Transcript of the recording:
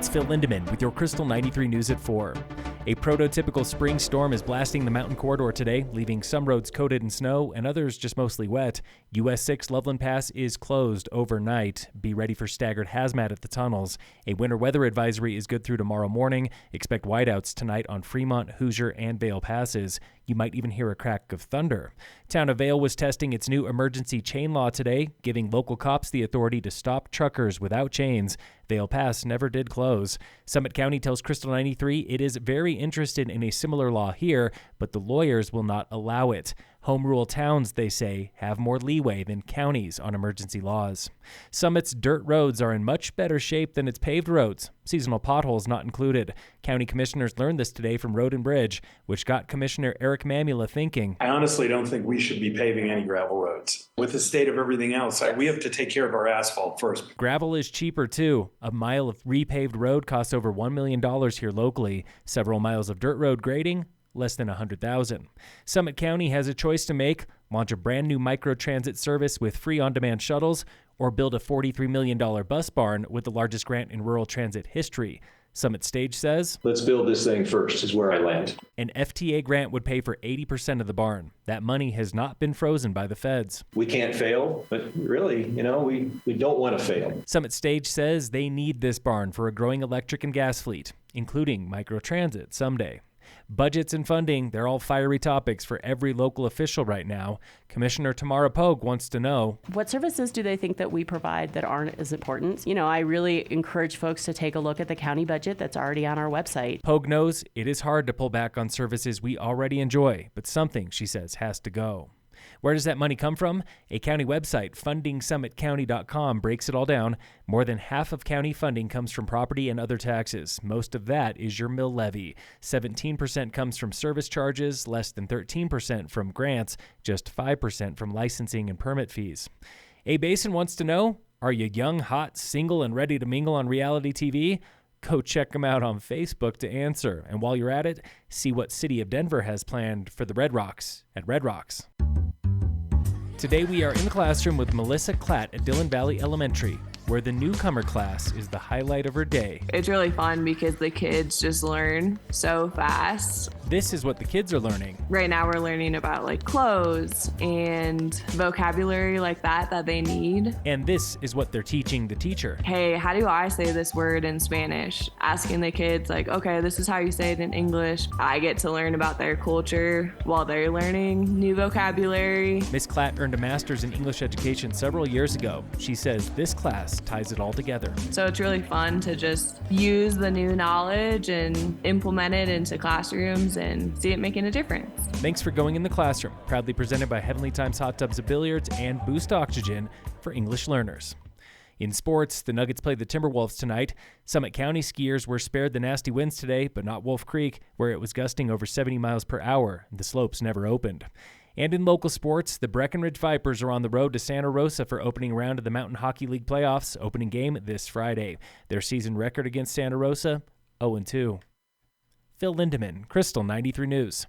It's Phil Lindemann with your Krystal 93 News at 4. A prototypical spring storm is blasting the mountain corridor today, leaving some roads coated in snow and others just mostly wet. US 6 Loveland Pass is closed overnight. Be ready for staggered hazmat at the tunnels. A winter weather advisory is good through tomorrow morning. Expect whiteouts tonight on Fremont, Hoosier, and Vail passes. You might even hear a crack of thunder. Town of Vail was testing its new emergency chain law today, giving local cops the authority to stop truckers without chains. Vail Pass never did close. Summit County tells Krystal 93 it is very interested in a similar law here, but the lawyers will not allow it. Home rule towns, they say, have more leeway than counties on emergency laws. Summit's dirt roads are in much better shape than its paved roads, seasonal potholes not included. County commissioners learned this today from Road and Bridge, which got Commissioner Eric Mamula thinking. I honestly don't think we should be paving any gravel roads. With the state of everything else, we have to take care of our asphalt first. Gravel is cheaper too. A mile of repaved road costs over $1 million here locally. Several miles of dirt road grading, less than $100,000. Summit County has a choice to make: launch a brand new microtransit service with free on-demand shuttles, or build a $43 million bus barn with the largest grant in rural transit history. Summit Stage says, let's build this thing first, is where I land. An FTA grant would pay for 80% of the barn. That money has not been frozen by the feds. We can't fail, but really, we don't want to fail. Summit Stage says they need this barn for a growing electric and gas fleet, including microtransit someday. Budgets and funding, they're all fiery topics for every local official right now. Commissioner Tamara Pogue wants to know, what services do they think that we provide that aren't as important? I really encourage folks to take a look at the county budget that's already on our website. Pogue knows it is hard to pull back on services we already enjoy, but something, she says, has to go. Where does that money come from? A county website, fundingsummitcounty.com, breaks it all down. More than half of county funding comes from property and other taxes. Most of that is your mill levy. 17% comes from service charges, less than 13% from grants, just 5% from licensing and permit fees. A-Basin wants to know, are you young, hot, single, and ready to mingle on reality TV? Go check them out on Facebook to answer. And while you're at it, see what City of Denver has planned for the Red Rocks at Red Rocks. Today we are in the classroom with Melissa Klatt at Dillon Valley Elementary, where the newcomer class is the highlight of her day. It's really fun because the kids just learn so fast. This is what the kids are learning. Right now we're learning about clothes and vocabulary like that they need. And this is what they're teaching the teacher. Hey, how do I say this word in Spanish? Asking the kids okay, this is how you say it in English. I get to learn about their culture while they're learning new vocabulary. Miss Klatt earned a master's in English education several years ago. She says this class ties it all together. So it's really fun to just use the new knowledge and implement it into classrooms and see it making a difference. Thanks for going in the classroom. Proudly presented by Heavenly Times Hot Tubs of Billiards and Boost Oxygen for English learners. In sports, the Nuggets played the Timberwolves tonight. Summit County skiers were spared the nasty winds today, but not Wolf Creek, where it was gusting over 70 miles per hour. The slopes never opened. And in local sports, the Breckenridge Vipers are on the road to Santa Rosa for opening round of the Mountain Hockey League playoffs, opening game this Friday. Their season record against Santa Rosa, 0-2. Phil Lindemann, Krystal 93 News.